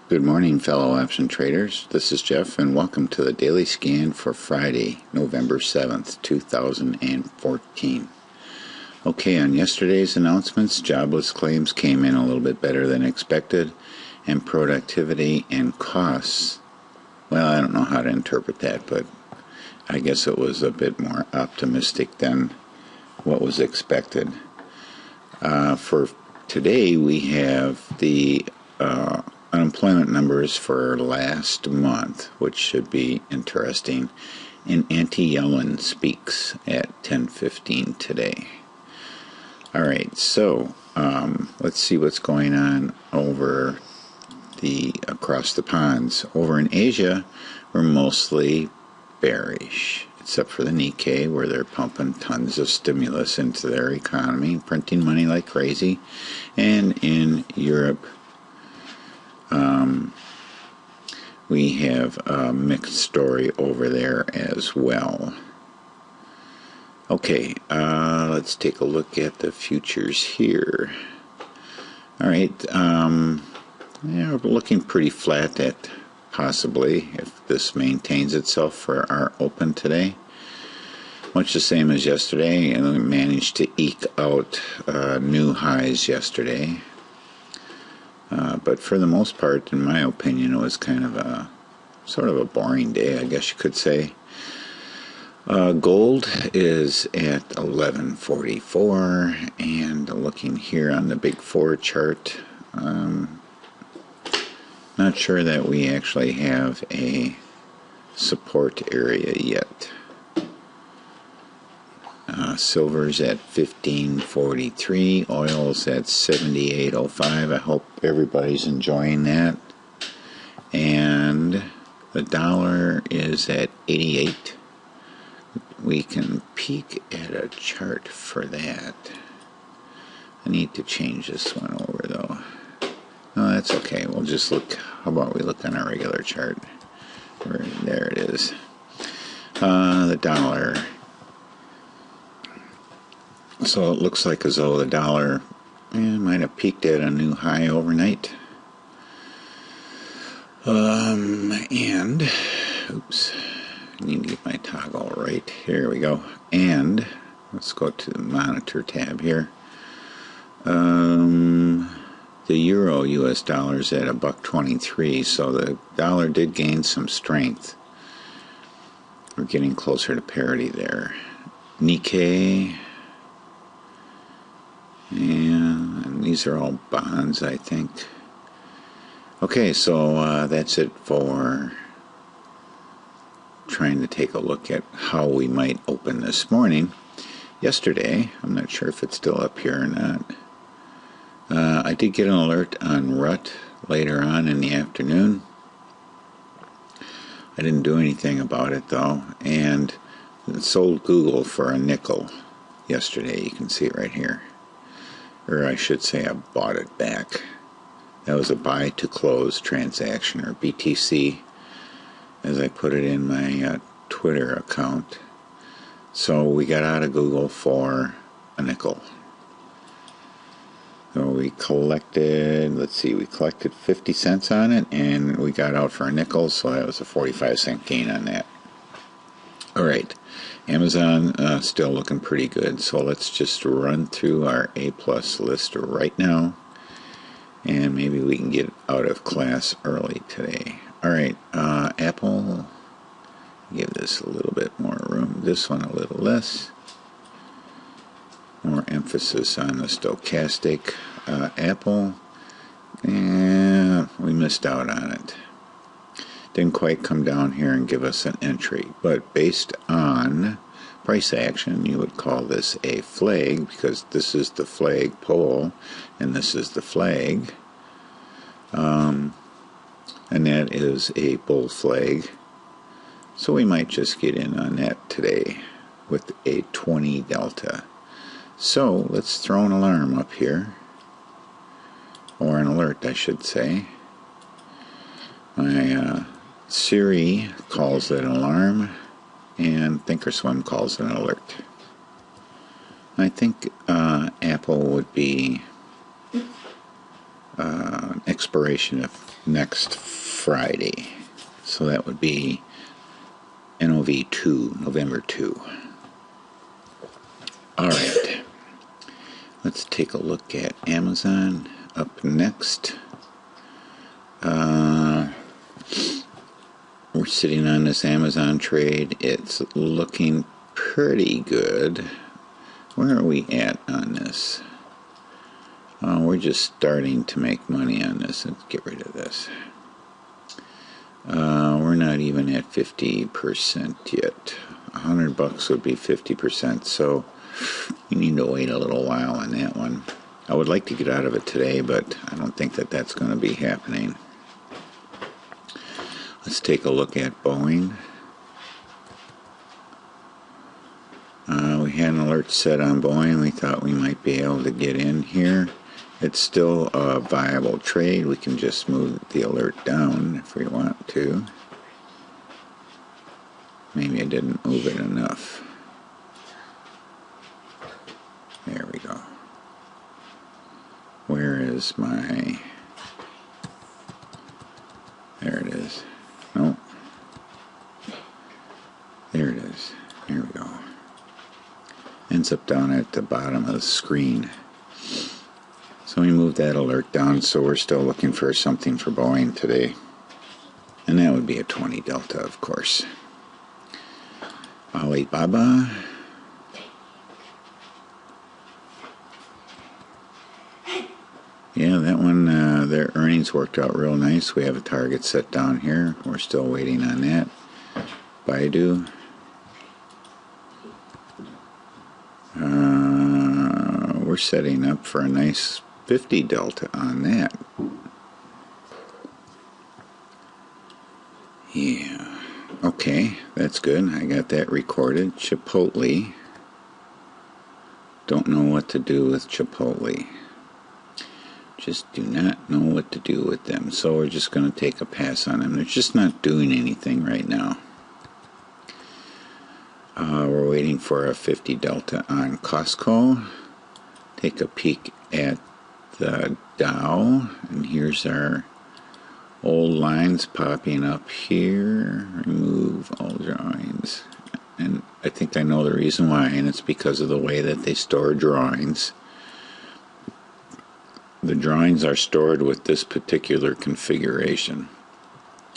Good morning, fellow option traders. This is Jeff, and welcome to the Daily Scan for Friday, November 7th, 2014. Okay, on yesterday's announcements, jobless claims came in a little bit better than expected, and productivity and costs, well, I don't know how to interpret that, but I guess it was a bit more optimistic than what was expected. For today, we have the unemployment numbers for last month, which should be interesting, and Auntie Yellen speaks at 10:15 today. Alright, so let's see what's going on over across the ponds. Over in Asia, we're mostly bearish, except for the Nikkei, where they're pumping tons of stimulus into their economy, printing money like crazy. And in Europe, we have a mixed story over there as well. Okay, let's take a look at the futures here. Alright, yeah, we're looking pretty flat at possibly, if this maintains itself for our open today. Much the same as yesterday, and we managed to eke out new highs yesterday. But for the most part, in my opinion, it was kind of a sort of a boring day, I guess you could say. Gold is at 1144, and looking here on the Big Four chart, not sure that we actually have a support area yet. Silver's at 1543, oil's at 7805. I hope everybody's enjoying that. And the dollar is at 88. We can peek at a chart for that. I need to change this one over though. No, that's okay. We'll just look. How about we look on our regular chart? There it is. The dollar. So it looks like as though the dollar might have peaked at a new high overnight. And, oops, I need to get my toggle right. Here we go. And, let's go to the monitor tab here. The euro US dollar is at $1.23, so the dollar did gain some strength. We're getting closer to parity there. Nikkei. And these are all bonds, I think. Okay, so that's it for trying to take a look at how we might open this morning. Yesterday, I'm not sure if it's still up here or not, I did get an alert on RUT later on in the afternoon. I didn't do anything about it though, and it sold Google for a nickel yesterday. You can see it right here. Or I should say I bought it back. That was a buy to close transaction, or BTC, as I put it in my Twitter account. So we got out of Google for a nickel. So we collected, let's see, we collected 50 cents on it, and we got out for a nickel, so that was a 45-cent gain on that. Alright, Amazon still looking pretty good, so let's just run through our A+ list right now, and maybe we can get out of class early today. Alright, Apple, give this a little bit more room, this one a little less. More emphasis on the stochastic. Apple, we missed out on it. Didn't quite come down here and give us an entry, but based on price action, you would call this a flag, because this is the flag pole and this is the flag, and that is a bull flag. So we might just get in on that today with a 20 delta. So let's throw an alarm up here, or an alert I should say. My Siri calls it an alarm, and Thinkorswim calls it an alert. I think Apple would be expiration of next Friday. So that would be NOV2, November 2. Alright, let's take a look at Amazon up next. We're sitting on this Amazon trade. It's looking pretty good. Where are we at on this? We're just starting to make money on this. Let's get rid of this. We're not even at 50% yet. $100 would be 50%, so you need to wait a little while on that one. I would like to get out of it today, but I don't think that that's going to be happening. Let's take a look at Boeing. We had an alert set on Boeing. We thought we might be able to get in here. It's still a viable trade. We can just move the alert down if we want to. Maybe I didn't move it enough. There we go. Where is my... There it is. No. There it is. There we go. Ends up down at the bottom of the screen. So we moved that alert down, so we're still looking for something for Boeing today. And that would be a 20 delta, of course. Alibaba. Yeah, that one, their earnings worked out real nice. We have a target set down here. We're still waiting on that. BIDU. We're setting up for a nice 50 delta on that. Yeah. Okay, that's good. I got that recorded. Chipotle. Don't know what to do with Chipotle. Just do not know what to do with them. So we're just going to take a pass on them. They're just not doing anything right now. We're waiting for a 50 delta on Costco. Take a peek at the Dow. And here's our old lines popping up here. Remove all drawings. And I think I know the reason why, and it's because of the way that they store drawings. The drawings are stored with this particular configuration.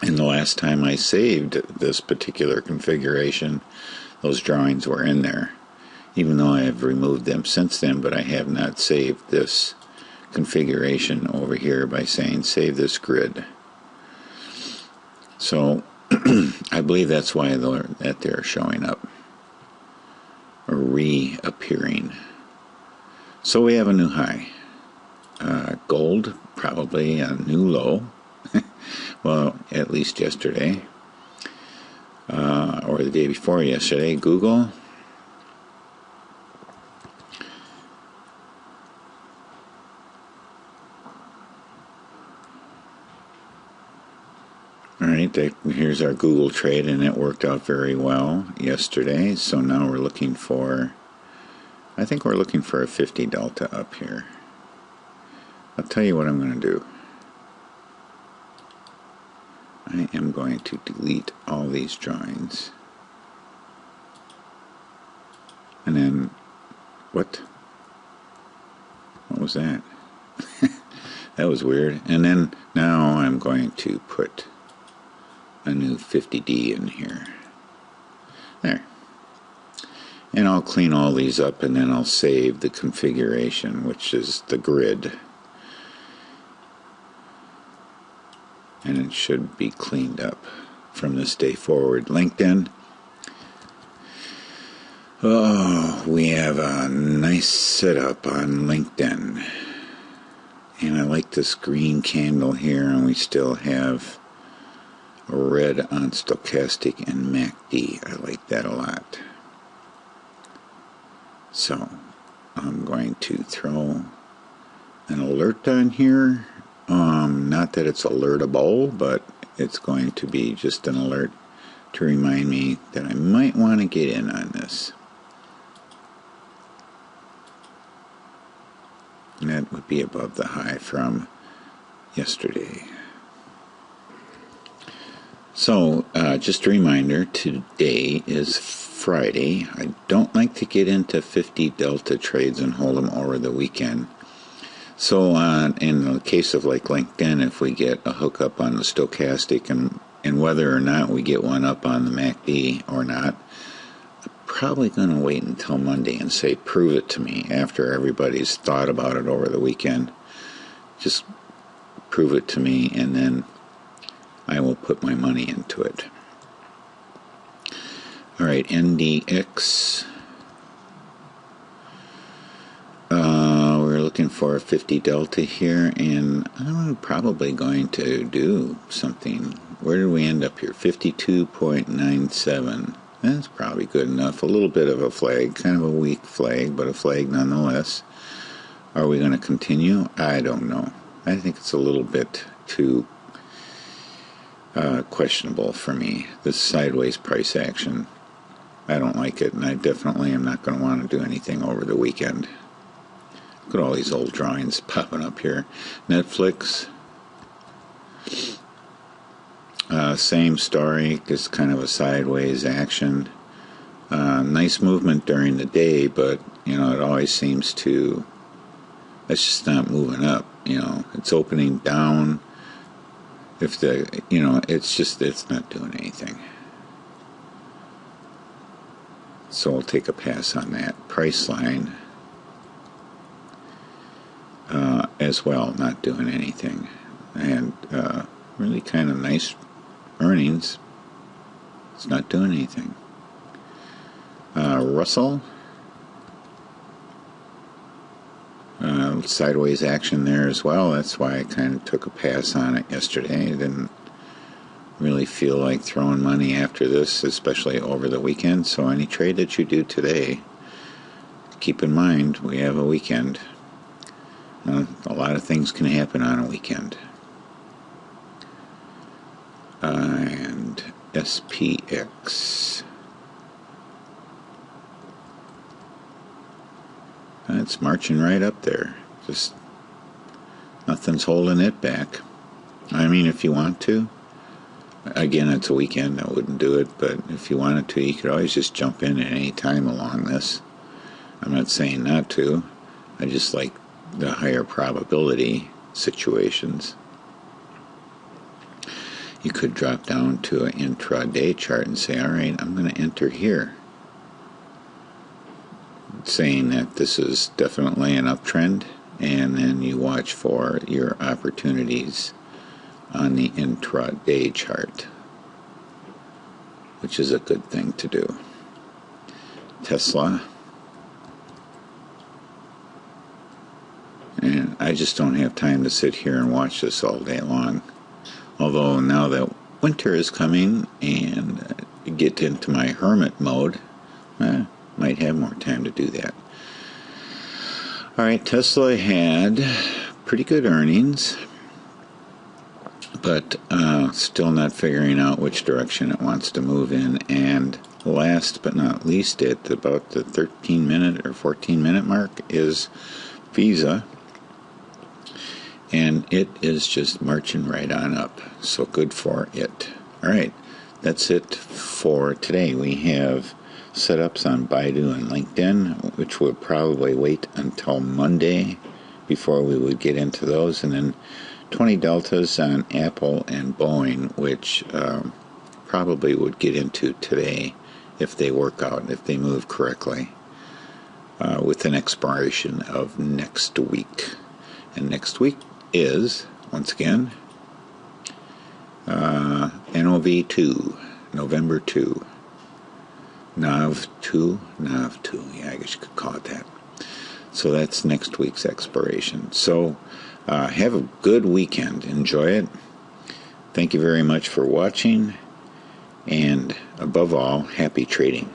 And the last time I saved this particular configuration, those drawings were in there. Even though I have removed them since then, but I have not saved this configuration over here by saying save this grid. So I believe that's why they're showing up or reappearing. So we have a new high. Gold, probably a new low. Well, at least yesterday. Or the day before yesterday. Google. Alright, here's our Google trade, and it worked out very well yesterday. So now we're looking for, I think we're looking for a 50 delta up here. I'll tell you what I'm going to do. I am going to delete all these drawings. And then, what was that? That was weird. And then, now I'm going to put a new 50D in here. There. And I'll clean all these up, and then I'll save the configuration, which is the grid. And it should be cleaned up from this day forward. LinkedIn. Oh, we have a nice setup on LinkedIn. And I like this green candle here, and we still have a red on stochastic and MACD. I like that a lot. So I'm going to throw an alert on here. Not that it's alertable, but it's going to be just an alert to remind me that I might want to get in on this. And that would be above the high from yesterday. So, just a reminder, today is Friday. I don't like to get into 50 delta trades and hold them over the weekend. So, in the case of like LinkedIn, if we get a hookup on the stochastic and whether or not we get one up on the MACD or not, I'm probably going to wait until Monday and say, prove it to me after everybody's thought about it over the weekend. Just prove it to me, and then I will put my money into it. All right, NDX. We're looking for a 50 delta here, and I'm probably going to do something. Where did we end up here? 52.97. That's probably good enough. A little bit of a flag, kind of a weak flag, but a flag nonetheless. Are we going to continue? I don't know. I think it's a little bit too questionable for me. This sideways price action, I don't like it, and I definitely am not going to want to do anything over the weekend. Look at all these old drawings popping up here. Netflix, same story, just kind of a sideways action. Nice movement during the day, but it always seems to, it's just not moving up. It's opening down. If it's not doing anything. So I'll take a pass on that. Priceline as well, not doing anything. And really kind of nice earnings. It's not doing anything. Russell. Sideways action there as well. That's why I kind of took a pass on it yesterday. I didn't really feel like throwing money after this, especially over the weekend. So any trade that you do today, keep in mind we have a weekend. A lot of things can happen on a weekend. And SPX. It's marching right up there. Just nothing's holding it back. I mean, if you want to. Again, it's a weekend. I wouldn't do it. But if you wanted to, you could always just jump in at any time along this. I'm not saying not to. I just like the higher probability situations. You could drop down to an intraday chart and say, all right, I'm going to enter here. Saying that this is definitely an uptrend, and then you watch for your opportunities on the intraday chart, which is a good thing to do. Tesla. And I just don't have time to sit here and watch this all day long. Although now that winter is coming and get into my hermit mode, might have more time to do that. All right, Tesla had pretty good earnings, but still not figuring out which direction it wants to move in. And last but not least, at about the 13-minute or 14-minute mark is Visa. And it is just marching right on up. So good for it. All right, that's it for today. We have setups on BIDU and LinkedIn, which would probably wait until Monday before we would get into those. And then 20 deltas on Apple and Boeing, which probably would get into today if they work out, if they move correctly, with an expiration of next week. And next week is, once again, NOV2, November 2. NAV2, yeah, I guess you could call it that. So that's next week's expiration. So have a good weekend. Enjoy it. Thank you very much for watching. And above all, happy trading.